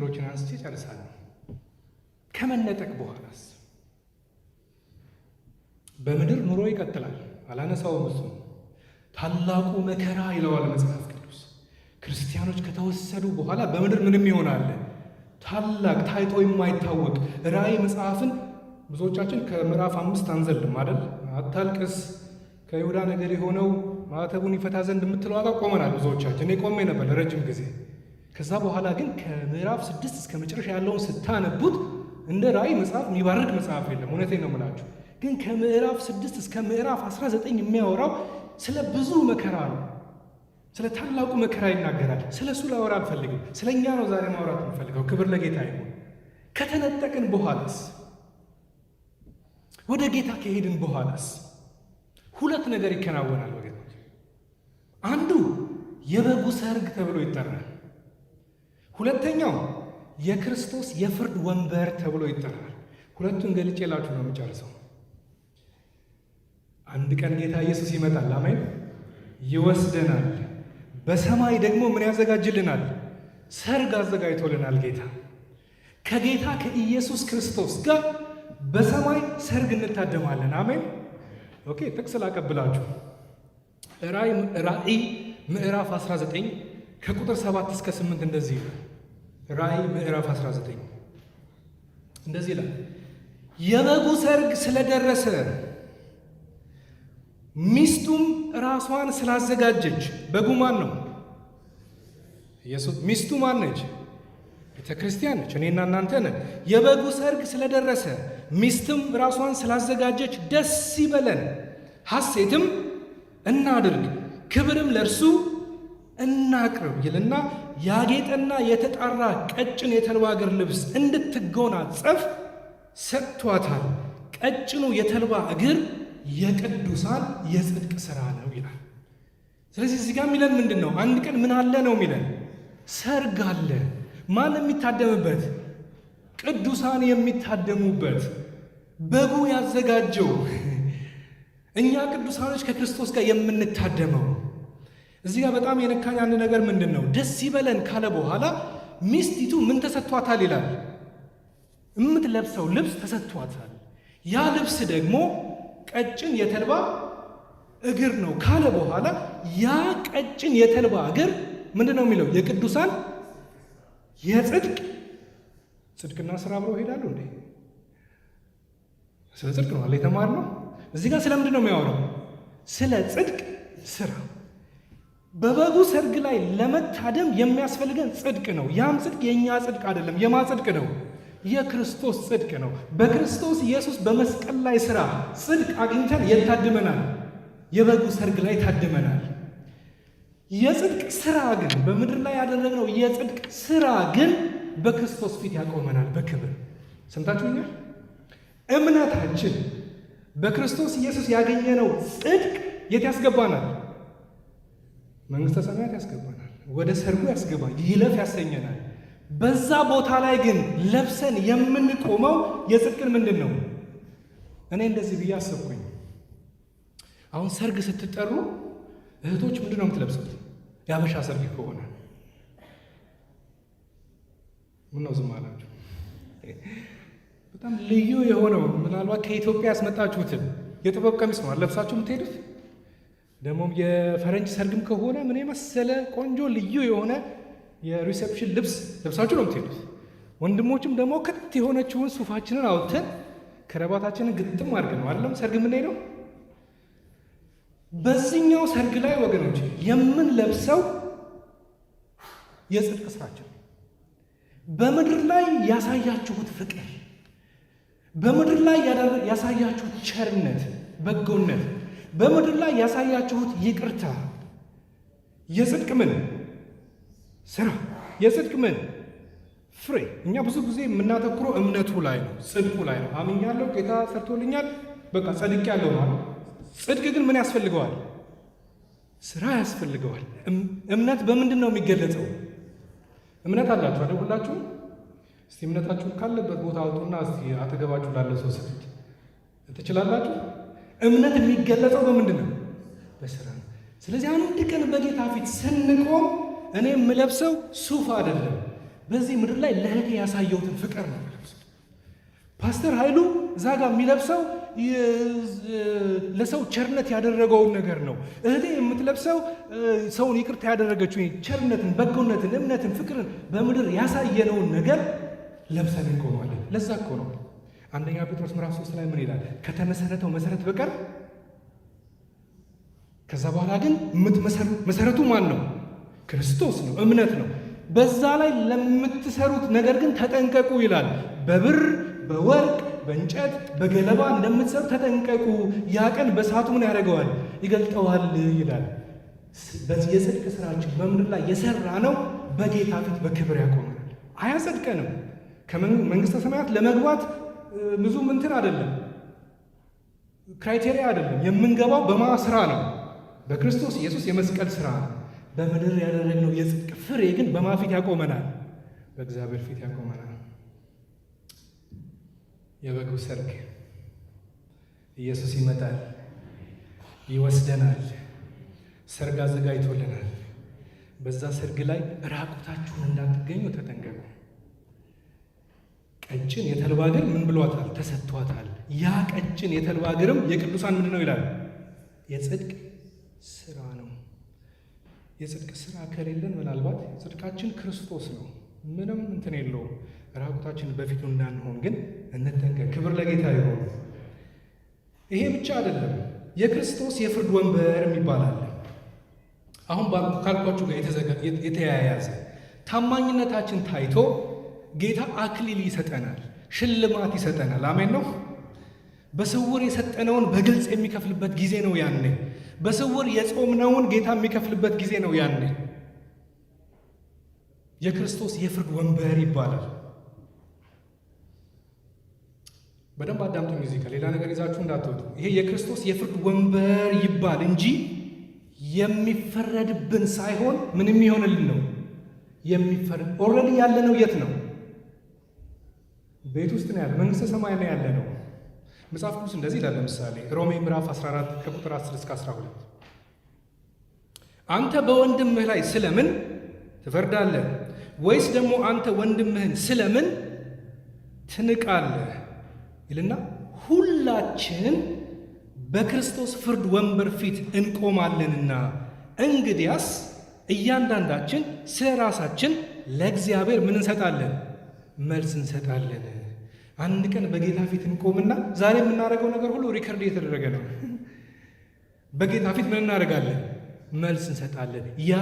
ነገሮችን አንስቼ ጨርሳለሁ። ከመነጠቅ በኋላስ በምድር ኑሮ ይቀጥላል። አላነሳውም። እሱ ታላቁ መከራ ይለዋል መጽሐፍ ቅዱስ። ክርስቲያኖች ከተወሰዱ በኋላ በምድር ምንም ይሆናል? ታላቅ ታይቶ የማይታወቅ ራእይ መጽሐፍን ብዙዎቻችን ከምዕራፍ 5 አንዘልም አይደል? አታልቅስ ከይሁዳ ነገድ የሆነው ማዕተቡን ይፈታ ዘንድ የምትለው ጋር ቆመናል ብዙዎቻችን። እኔ ቆሜ ነበር ለረጅም ጊዜ። ከዛ በኋላ ግን ከምዕራፍ 6 እስከ መጨረሻ ያለውን ስታነቡት እንደ ራእይ መጽሐፍ የሚባርክ መጽሐፍ የለም። እውነቴን ነው የምላችሁ። ግን ከምዕራፍ 6 እስከ ምዕራፍ 19 የሚያወራው ስለ ብዙ መከራ ነው። ስለ ታላቁ መከራ ይናገራል። ስለ እሱ ላወራ አልፈልግም። ስለ እኛ ነው ዛሬ ማውራት የምፈልገው። ክብር ለጌታ ይሁን። ከተነጠቅን በኋላስ ወደ ጌታ ከሄድን በኋላስ ሁለት ነገር ይከናወናል ወገኖች። አንዱ የበጉ ሰርግ ተብሎ ይጠራል። ሁለተኛው የክርስቶስ የፍርድ ወንበር ተብሎ ይጠራል። ሁለቱን ገልጬላችሁ ነው የምጨርሰው። አንድ ቀን ጌታ ኢየሱስ ይመጣል። አሜን። ይወስደናል። በሰማይ ደግሞ ምን ያዘጋጅልናል? ሰርግ አዘጋጅቶልናል ጌታ። ከጌታ ከኢየሱስ ክርስቶስ ጋር በሰማይ ሰርግ እንታደማለን። አሜን። ኦኬ፣ ጥቅስ ላቀብላችሁ። ራእይ ምዕራፍ 19 ከቁጥር 7 እስከ 8 እንደዚህ ይላል። ራእይ ምዕራፍ 19 እንደዚህ ይላል። የበጉ ሰርግ ስለደረሰ ሚስቱም ራሷን ስላዘጋጀች። በጉ ማን ነው? ኢየሱስ። ሚስቱ ማን ነች? ቤተ ክርስቲያን ነች። እኔና እናንተ ነን። የበጉ ሰርግ ስለደረሰ ሚስትም ራሷን ስላዘጋጀች ደስ ይበለን፣ ሐሴትም እናድርግ፣ ክብርም ለእርሱ እናቅርብ ይልና ያጌጠና የተጣራ ቀጭን የተልባ እግር ልብስ እንድትጎናጸፍ ሰጥቷታል። ቀጭኑ የተልባ እግር የቅዱሳን የጽድቅ ሥራ ነው ይላል። ስለዚህ እዚህ ጋር የሚለን ምንድን ነው? አንድ ቀን ምን አለ ነው የሚለን? ሰርግ አለ። ማን የሚታደምበት? ቅዱሳን የሚታደሙበት፣ በጉ ያዘጋጀው፣ እኛ ቅዱሳኖች ከክርስቶስ ጋር የምንታደመው። እዚህ ጋር በጣም የነካኝ አንድ ነገር ምንድን ነው? ደስ ይበለን ካለ በኋላ ሚስቲቱ ምን ተሰጥቷታል ይላል? የምትለብሰው ልብስ ተሰጥቷታል። ያ ልብስ ደግሞ ቀጭን የተልባ እግር ነው ካለ በኋላ ያ ቀጭን የተልባ እግር ምንድን ነው የሚለው? የቅዱሳን ጽድቅና ስራ አብረው ይሄዳሉ እንዴ? ስለ ጽድቅ ነው አለ የተማርነው። እዚህ ጋር ስለምንድን ነው የሚያወራው? ስለ ጽድቅ ስራ። በበጉ ሰርግ ላይ ለመታደም የሚያስፈልገን ጽድቅ ነው። ያም ጽድቅ የእኛ ጽድቅ አይደለም። የማ ጽድቅ ነው? የክርስቶስ ጽድቅ ነው። በክርስቶስ ኢየሱስ በመስቀል ላይ ስራ ጽድቅ አግኝተን የታድመናል። የበጉ ሰርግ ላይ ታድመናል። የጽድቅ ስራ ግን በምድር ላይ ያደረግነው የጽድቅ ስራ ግን በክርስቶስ ፊት ያቆመናል በክብር። ሰምታችሁኛል? እምነታችን በክርስቶስ ኢየሱስ ያገኘነው ጽድቅ የት ያስገባናል? መንግሥተ ሰማያት ያስገባናል። ወደ ሰርጉ ያስገባል። ይለፍ ያሰኘናል። በዛ ቦታ ላይ ግን ለብሰን የምንቆመው የጽድቅን ምንድን ነው? እኔ እንደዚህ ብዬ አሰብኩኝ። አሁን ሰርግ ስትጠሩ እህቶች ምንድን ነው የምትለብሱት? የሀበሻ ሰርግ ከሆነ ምን ነው ዝም አላችሁ? በጣም ልዩ የሆነው ምናልባት ከኢትዮጵያ ያስመጣችሁትን የጥበብ ቀሚስ ነው ለብሳችሁ የምትሄዱት። ደግሞም የፈረንጅ ሰርግም ከሆነ ምን የመሰለ ቆንጆ ልዩ የሆነ የሪሴፕሽን ልብስ ለብሳችሁ ነው የምትሄዱት። ወንድሞችም ደግሞ ክት የሆነችውን ሱፋችንን አውጥተን ከረባታችንን ግጥም አድርገን ነው አይደለም ሰርግ የምንሄደው። በዚህኛው ሰርግ ላይ ወገኖች የምንለብሰው የጽድቅ ስራችን፣ በምድር ላይ ያሳያችሁት ፍቅር፣ በምድር ላይ ያሳያችሁት ቸርነት፣ በጎነት፣ በምድር ላይ ያሳያችሁት ይቅርታ፣ የጽድቅ ምን ስራ፣ የጽድቅ ምን ፍሬ። እኛ ብዙ ጊዜ የምናተኩረው እምነቱ ላይ ነው፣ ጽድቁ ላይ ነው። አምኛለሁ፣ ጌታ ሰርቶልኛል፣ በቃ ጸድቅ ያለው ማለት። ጽድቅ ግን ምን ያስፈልገዋል? ስራ ያስፈልገዋል። እምነት በምንድን ነው የሚገለጸው? እምነት አላችሁ አይደል? ሁላችሁ እስቲ እምነታችሁን ካለበት ቦታ አውጡና እስቲ አጠገባችሁ ላለ ሰው ስጡት። ትችላላችሁ? እምነት የሚገለጸው በምንድን ነው? በስራ ነው። ስለዚህ አንድ ቀን በጌታ ፊት ስንቆም እኔ የምለብሰው ሱፍ አይደለም፣ በዚህ ምድር ላይ ለእህቴ ያሳየሁትን ፍቅር ነው የሚለብሰው። ፓስተር ኃይሉ እዛ ጋር የሚለብሰው ለሰው ቸርነት ያደረገውን ነገር ነው። እህቴ የምትለብሰው ሰውን ይቅርታ ያደረገችው ቸርነትን፣ በጎነትን፣ እምነትን፣ ፍቅርን በምድር ያሳየነውን ነገር ለብሰን እንቆማለን። ለዛ እኮ ነው አንደኛ ጴጥሮስ ምዕራፍ 3 ላይ ምን ይላል? ከተመሰረተው መሰረት በቀር ከዛ በኋላ ግን መሰረቱ ማን ነው? ክርስቶስ ነው፣ እምነት ነው። በዛ ላይ ለምትሰሩት ነገር ግን ተጠንቀቁ ይላል። በብር በወርቅ በእንጨት በገለባ እንደምትሰሩ ተጠንቀቁ። ያ ቀን በእሳቱ ምን ያደርገዋል? ይገልጠዋል ይላል። በዚህ የጽድቅ ስራችን በምድር ላይ የሰራ ነው በጌታ ፊት በክብር ያቆመናል። አያጸድቀንም። ከመንግስተ ሰማያት ለመግባት ብዙ እንትን አይደለም፣ ክራይቴሪያ አይደለም። የምንገባው በማን ስራ ነው? በክርስቶስ ኢየሱስ የመስቀል ስራ ነው። በምድር ያደረግነው የጽድቅ ፍሬ ግን በማን ፊት ያቆመናል? በእግዚአብሔር ፊት ያቆመናል። የበጉ ሰርግ ኢየሱስ ይመጣል፣ ይወስደናል። ሰርግ አዘጋጅቶልናል። በዛ ሰርግ ላይ ራቁታችሁን እንዳትገኙ ተጠንቀቁ። ቀጭን የተልባ እግር ምን ብሏታል? ተሰጥቷታል። ያ ቀጭን የተልባ እግርም የቅዱሳን ምንድን ነው ይላል? የጽድቅ ስራ ነው። የጽድቅ ስራ ከሌለን ምናልባት ጽድቃችን ክርስቶስ ነው፣ ምንም እንትን የለውም። ራቁታችን በፊቱ እንዳንሆን ግን እንጠንቀቅ። ክብር ለጌታ ይሁን። ይሄ ብቻ አይደለም፣ የክርስቶስ የፍርድ ወንበር የሚባል አለ። አሁን ካልኳችሁ ጋር የተያያዘ ታማኝነታችን ታይቶ ጌታ አክሊል ይሰጠናል፣ ሽልማት ይሰጠናል። አሜን ነው። በስውር የሰጠነውን በግልጽ የሚከፍልበት ጊዜ ነው ያኔ። በስውር የጾምነውን ጌታ የሚከፍልበት ጊዜ ነው ያኔ። የክርስቶስ የፍርድ ወንበር ይባላል። በደንብ አዳምጡ። ሙዚቃ ሌላ ነገር ይዛችሁ እንዳትወጡ። ይሄ የክርስቶስ የፍርድ ወንበር ይባል እንጂ የሚፈረድብን ሳይሆን ምን የሚሆንልን ነው? የሚፈረድ ኦልሬዲ ያለነው የት ነው? ቤት ውስጥ ነው ያለ፣ መንግስተ ሰማይ ነው ያለ ነው። መጽሐፍ ቅዱስ እንደዚህ ይላል። ለምሳሌ ሮሜ ምዕራፍ 14 ከቁጥር 10 እስከ 12 አንተ በወንድምህ ላይ ስለምን ትፈርዳለህ? ወይስ ደግሞ አንተ ወንድምህን ስለምን ትንቃለህ? ይልና ሁላችን በክርስቶስ ፍርድ ወንበር ፊት እንቆማለንና እንግዲያስ እያንዳንዳችን ስለ ራሳችን ለእግዚአብሔር ምን እንሰጣለን? መልስ እንሰጣለን። አንድ ቀን በጌታ ፊት እንቆምና ዛሬ የምናደርገው ነገር ሁሉ ሪከርድ እየተደረገ ነው። በጌታ ፊት ምን እናደርጋለን? መልስ እንሰጣለን። ያ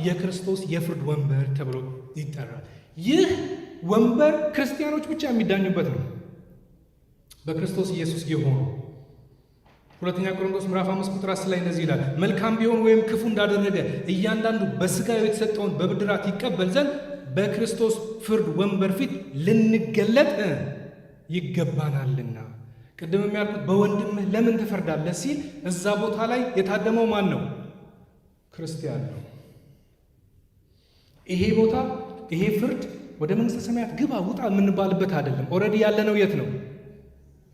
የክርስቶስ የፍርድ ወንበር ተብሎ ይጠራል። ይህ ወንበር ክርስቲያኖች ብቻ የሚዳኙበት ነው። በክርስቶስ ኢየሱስ የሆኑ ሁለተኛ ቆሮንቶስ ምዕራፍ 5 ቁጥር 10 ላይ እንደዚህ ይላል፣ መልካም ቢሆን ወይም ክፉ እንዳደረገ እያንዳንዱ በሥጋው የተሰጠውን በብድራት ይቀበል ዘንድ በክርስቶስ ፍርድ ወንበር ፊት ልንገለጥ ይገባናልና። ቅድም የሚያልኩት በወንድምህ ለምን ትፈርዳለህ ሲል እዛ ቦታ ላይ የታደመው ማን ነው? ክርስቲያን ነው። ይሄ ቦታ ይሄ ፍርድ ወደ መንግሥተ ሰማያት ግባ ውጣ የምንባልበት አይደለም። ኦልሬዲ ያለነው የት ነው?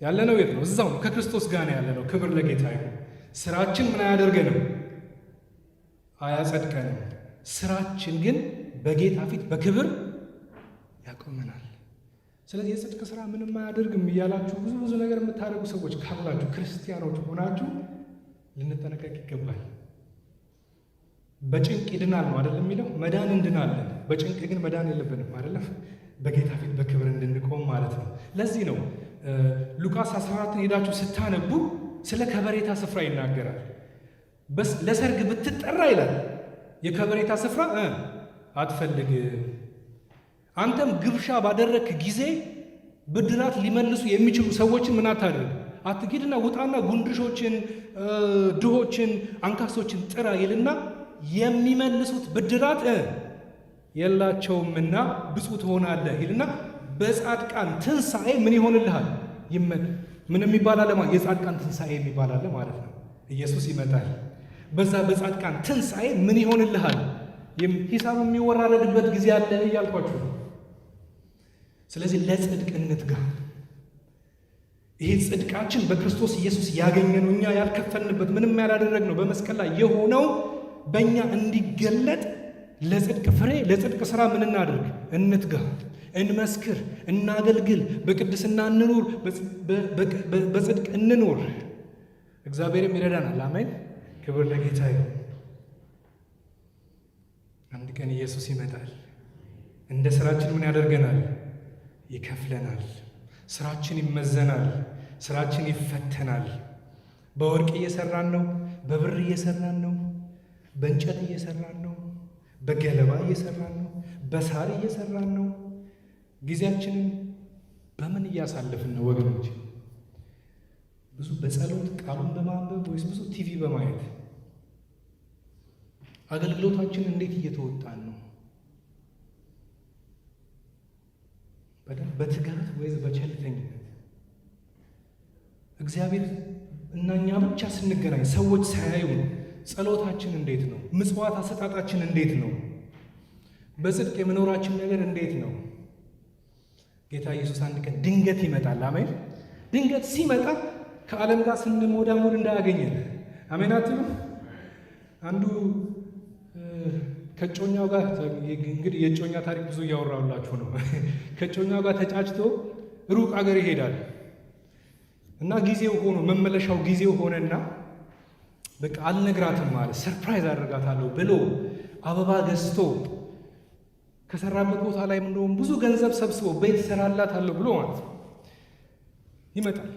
ያለነው የት ነው? እዛው ነው። ከክርስቶስ ጋር ነው ያለነው። ክብር ለጌታ ይሁን። ስራችን ምን አያደርገንም? አያጸድቀንም። ስራችን ግን በጌታ ፊት በክብር ያቆመናል። ስለዚህ የጽድቅ ስራ ምንም አያደርግም እያላችሁ ብዙ ነገር የምታደርጉ ሰዎች ካላችሁ፣ ክርስቲያኖች ሆናችሁ ልንጠነቀቅ ይገባል። በጭንቅ ይድናል ነው አይደለም የሚለው? መዳን እንድናለን። በጭንቅ ግን መዳን የለብንም አይደለም? በጌታ ፊት በክብር እንድንቆም ማለት ነው። ለዚህ ነው ሉቃስ 14ን ሄዳችሁ ስታነቡ ስለ ከበሬታ ስፍራ ይናገራል። ለሰርግ ብትጠራ ይላል የከበሬታ ስፍራ አትፈልግ። አንተም ግብዣ ባደረክ ጊዜ ብድራት ሊመልሱ የሚችሉ ሰዎችን ምን አታድርግ? አትሂድና ውጣና ጉንድሾችን፣ ድሆችን፣ አንካሶችን ጥራ ይልና የሚመልሱት ብድራት የላቸውምና ብፁዕ ትሆናለህ ይልና በጻድቃን ትንሣኤ ምን ይሆንልሃል? ምን የሚባል አለ? የጻድቃን ትንሣኤ የሚባል አለ ማለት ነው። ኢየሱስ ይመጣል። በዛ በጻድቃን ትንሣኤ ምን ይሆንልሃል? ሂሳብ የሚወራረድበት ጊዜ አለ እያልኳችሁ ነው። ስለዚህ ለጽድቅ እንትጋ። ይሄ ጽድቃችን በክርስቶስ ኢየሱስ ያገኘነው እኛ ያልከፈልንበት ምንም ያላደረግነው በመስቀል ላይ የሆነው በእኛ እንዲገለጥ ለጽድቅ ፍሬ ለጽድቅ ሥራ ምን እናድርግ? እንትጋ፣ እንመስክር፣ እናገልግል፣ በቅድስና እንኑር፣ በጽድቅ እንኑር። እግዚአብሔርም ይረዳናል። አሜን። ክብር ለጌታ ይሁን። አንድ ቀን ኢየሱስ ይመጣል። እንደ ስራችን ምን ያደርገናል? ይከፍለናል። ስራችን ይመዘናል። ስራችን ይፈተናል። በወርቅ እየሰራን ነው፣ በብር እየሰራን ነው፣ በእንጨት እየሰራን ነው፣ በገለባ እየሰራን ነው፣ በሳር እየሰራን ነው። ጊዜያችንን በምን እያሳለፍን ነው ወገኖች? ብዙ በጸሎት ቃሉን በማንበብ ወይስ ብዙ ቲቪ በማየት? አገልግሎታችን እንዴት እየተወጣን ነው? በትጋት ወይስ በቸልተኝነት? እግዚአብሔር እና እኛ ብቻ ስንገናኝ ሰዎች ሳያዩ ጸሎታችን እንዴት ነው? ምጽዋት አሰጣጣችን እንዴት ነው? በጽድቅ የመኖራችን ነገር እንዴት ነው? ጌታ ኢየሱስ አንድ ቀን ድንገት ይመጣል። አሜን። ድንገት ሲመጣ ከዓለም ጋር ስንሞዳሞድ እንዳያገኘን። አሜን አትሉ? አንዱ ከጮኛው ጋር እንግዲህ የጮኛ ታሪክ ብዙ እያወራሁላችሁ ነው። ከጮኛው ጋር ተጫጭቶ ሩቅ አገር ይሄዳል እና ጊዜው ሆኖ መመለሻው ጊዜው ሆነና በቃ አልነግራትም ማለት ሰርፕራይዝ አደርጋታለሁ ብሎ አበባ ገዝቶ ከሰራበት ቦታ ላይ እንደውም ብዙ ገንዘብ ሰብስቦ ቤት ሰራላታለሁ ብሎ ማለት ነው ይመጣል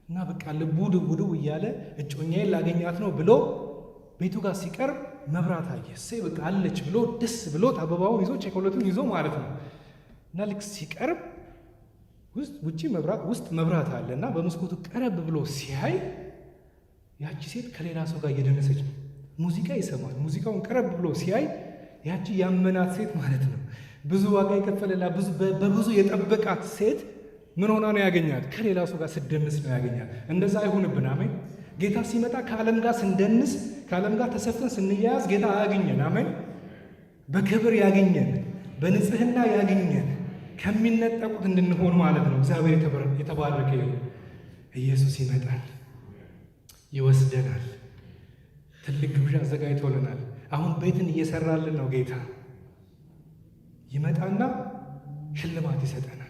እና በቃ ልቡ ድው እያለ እጮኛዬን ላገኛት ነው ብሎ ቤቱ ጋር ሲቀርብ መብራት አየ። እሰይ በቃ አለች ብሎ ደስ ብሎት አበባውን ይዞ ቸኮሌቱን ይዞ ማለት ነው እና ልክ ሲቀርብ ውጪ መብራት ውስጥ መብራት አለ እና በመስኮቱ ቀረብ ብሎ ሲያይ ያቺ ሴት ከሌላ ሰው ጋር እየደነሰች ነው። ሙዚቃ ይሰማል። ሙዚቃውን ቀረብ ብሎ ሲያይ ያቺ ያመናት ሴት ማለት ነው ብዙ ዋጋ የከፈለላት በብዙ የጠበቃት ሴት ምን ሆና ነው ያገኛት? ከሌላ ሰው ጋር ስደንስ ነው ያገኛት። እንደዛ አይሆንብን። አሜን። ጌታ ሲመጣ ከዓለም ጋር ስንደንስ፣ ከዓለም ጋር ተሰፍተን ስንያያዝ ጌታ አያገኘን። አሜን። በክብር ያገኘን፣ በንጽህና ያገኘን፣ ከሚነጠቁት እንድንሆን ማለት ነው። እግዚአብሔር የተባረከ ይሁን። ኢየሱስ ይመጣል፣ ይወስደናል። ትልቅ ግብዣ አዘጋጅቶልናል። አሁን ቤትን እየሰራልን ነው። ጌታ ይመጣና ሽልማት ይሰጠናል።